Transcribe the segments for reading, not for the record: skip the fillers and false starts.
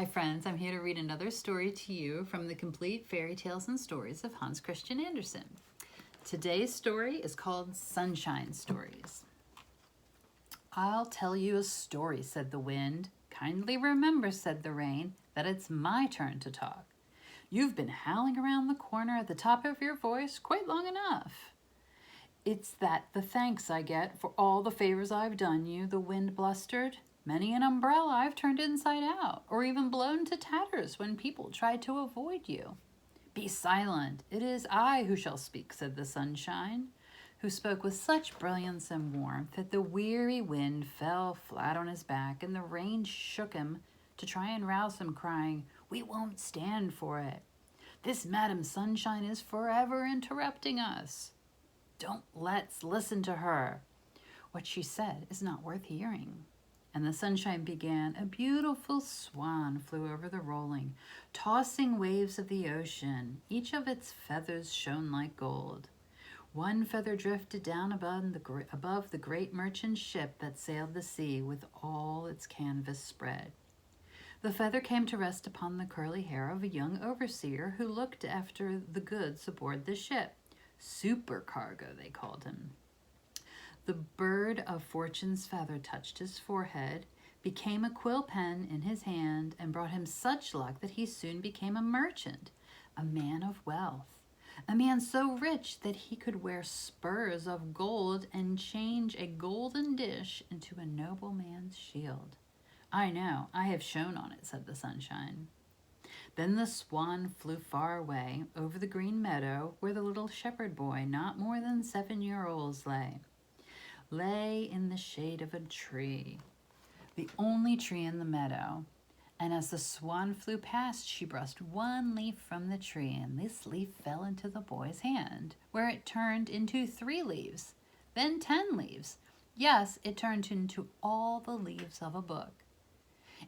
Hi friends, I'm here to read another story to you from the complete fairy tales and stories of Hans Christian Andersen. Today's story is called Sunshine Stories. I'll tell you a story, said the wind. Kindly remember, said the rain, that it's my turn to talk. You've been howling around the corner at the top of your voice quite long enough. It's that the thanks I get for all the favors I've done you, the wind blustered. Many an umbrella I've turned inside out, or even blown to tatters when people tried to avoid you. Be silent, it is I who shall speak, said the sunshine, who spoke with such brilliance and warmth that the weary wind fell flat on his back and the rain shook him to try and rouse him, crying, "We won't stand for it. This Madam Sunshine is forever interrupting us. Don't let's listen to her. What she said is not worth hearing." And the sunshine began. A beautiful swan flew over the rolling, tossing waves of the ocean. Each of its feathers shone like gold. One feather drifted down above the great merchant ship that sailed the sea with all its canvas spread. The feather came to rest upon the curly hair of a young overseer who looked after the goods aboard the ship. Supercargo, they called him. The bird of fortune's feather touched his forehead, became a quill pen in his hand, and brought him such luck that he soon became a merchant, a man of wealth, a man so rich that he could wear spurs of gold and change a golden dish into a nobleman's shield. I know, I have shone on it, said the sunshine. Then the swan flew far away over the green meadow where the little shepherd boy, not more than 7-year-old, lay in the shade of a tree, the only tree in the meadow. And as the swan flew past, she brushed one leaf from the tree, and this leaf fell into the boy's hand, where it turned into 3 leaves, then 10 leaves. Yes, it turned into all the leaves of a book.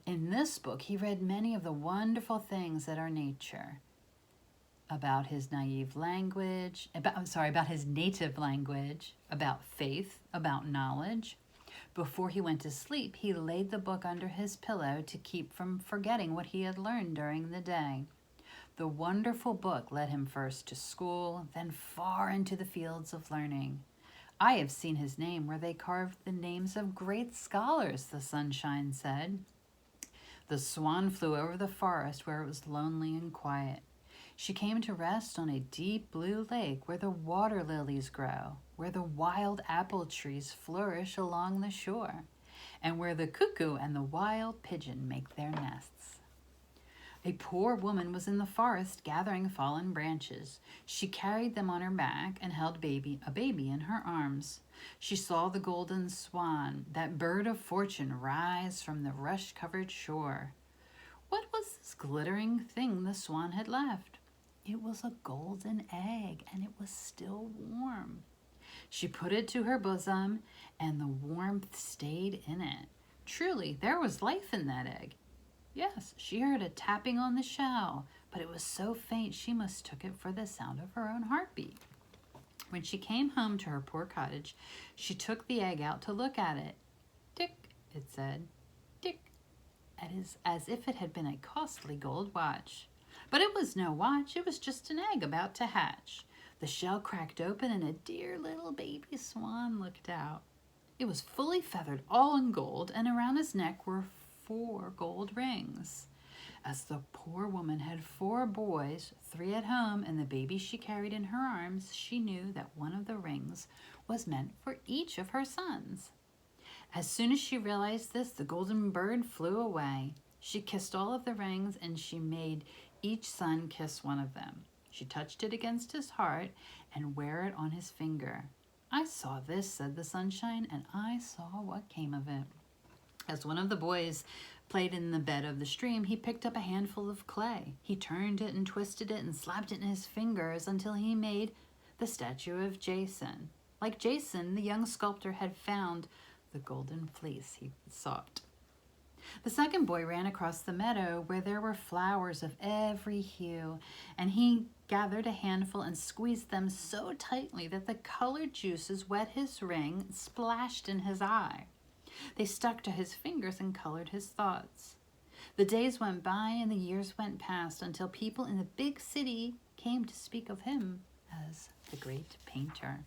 In this book, he read many of the wonderful things that are nature, about his native language, about his native language, about faith, about knowledge. Before he went to sleep, he laid the book under his pillow to keep from forgetting what he had learned during the day. The wonderful book led him first to school, then far into the fields of learning. I have seen his name where they carved the names of great scholars, the sunshine said. The swan flew over the forest where it was lonely and quiet. She came to rest on a deep blue lake where the water lilies grow, where the wild apple trees flourish along the shore, and where the cuckoo and the wild pigeon make their nests. A poor woman was in the forest gathering fallen branches. She carried them on her back and held a baby in her arms. She saw the golden swan, that bird of fortune, rise from the rush-covered shore. What was this glittering thing the swan had left? It was a golden egg, and it was still warm. She put it to her bosom, and the warmth stayed in it. Truly, there was life in that egg. Yes, she heard a tapping on the shell, but it was so faint she mistook it for the sound of her own heartbeat. When she came home to her poor cottage, she took the egg out to look at it. Tick, it said, tick, as if it had been a costly gold watch. But it was no watch, it was just an egg about to hatch. The shell cracked open and a dear little baby swan looked out. It was fully feathered, all in gold, and around his neck were 4 gold rings. As the poor woman had 4 boys, 3 at home, and the baby she carried in her arms, she knew that one of the rings was meant for each of her sons. As soon as she realized this, the golden bird flew away. She kissed all of the rings, and she made each son kiss one of them. She touched it against his heart and wear it on his finger. I saw this, said the sunshine, and I saw what came of it. As one of the boys played in the bed of the stream, he picked up a handful of clay. He turned it and twisted it and slapped it in his fingers until he made the statue of Jason. Like Jason, the young sculptor had found the golden fleece he sought. The second boy ran across the meadow where there were flowers of every hue, and he gathered a handful and squeezed them so tightly that the colored juices wet his ring and splashed in his eye. They stuck to his fingers and colored his thoughts. The days went by and the years went past until people in the big city came to speak of him as the great painter.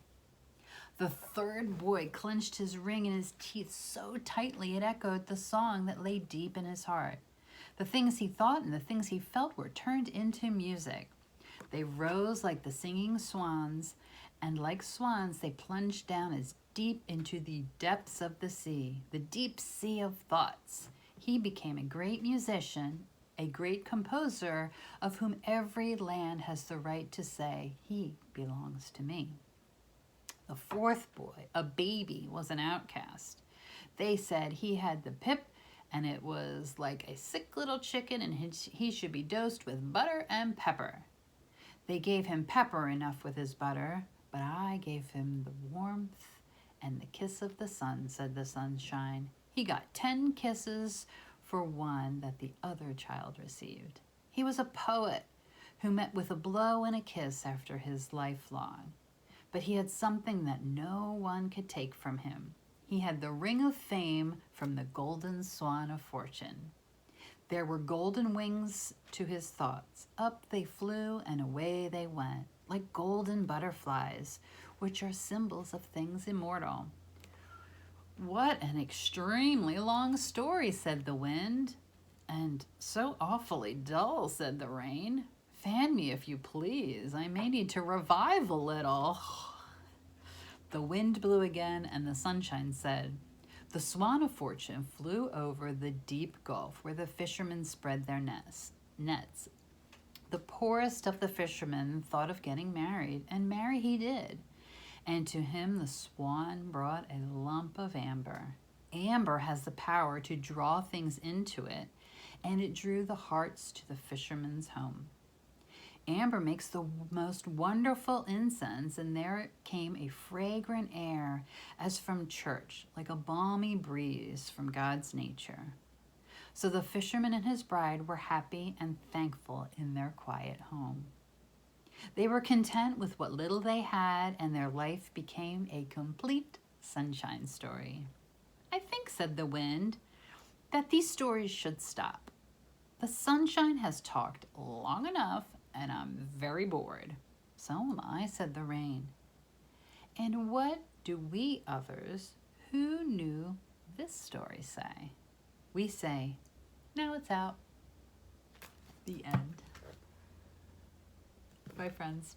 The third boy clenched his ring in his teeth so tightly it echoed the song that lay deep in his heart. The things he thought and the things he felt were turned into music. They rose like the singing swans, and like swans they plunged down as deep into the depths of the sea, the deep sea of thoughts. He became a great musician, a great composer, of whom every land has the right to say, he belongs to me. The fourth boy, a baby, was an outcast. They said he had the pip, and it was like a sick little chicken, and he should be dosed with butter and pepper. They gave him pepper enough with his butter, but I gave him the warmth and the kiss of the sun, said the sunshine. He got 10 kisses for one that the other child received. He was a poet who met with a blow and a kiss after his lifelong. But he had something that no one could take from him. He had the ring of fame from the golden swan of fortune. There were golden wings to his thoughts. Up they flew and away they went, like golden butterflies, which are symbols of things immortal. What an extremely long story, said the wind. And so awfully dull, said the rain. Fan me if you please. I may need to revive a little. The wind blew again, and the sunshine said, the swan of fortune flew over the deep gulf where the fishermen spread their nets. The poorest of the fishermen thought of getting married, and marry he did. And to him the swan brought a lump of amber. Amber has the power to draw things into it, and it drew the hearts to the fisherman's home. Amber makes the most wonderful incense, and there came a fragrant air as from church, like a balmy breeze from God's nature. So the fisherman and his bride were happy and thankful in their quiet home. They were content with what little they had, and their life became a complete sunshine story. I think, said the wind, that these stories should stop. The sunshine has talked long enough, and I'm very bored. So am I, said the rain. And what do we others who knew this story say? We say, now it's out. The end. Bye, friends.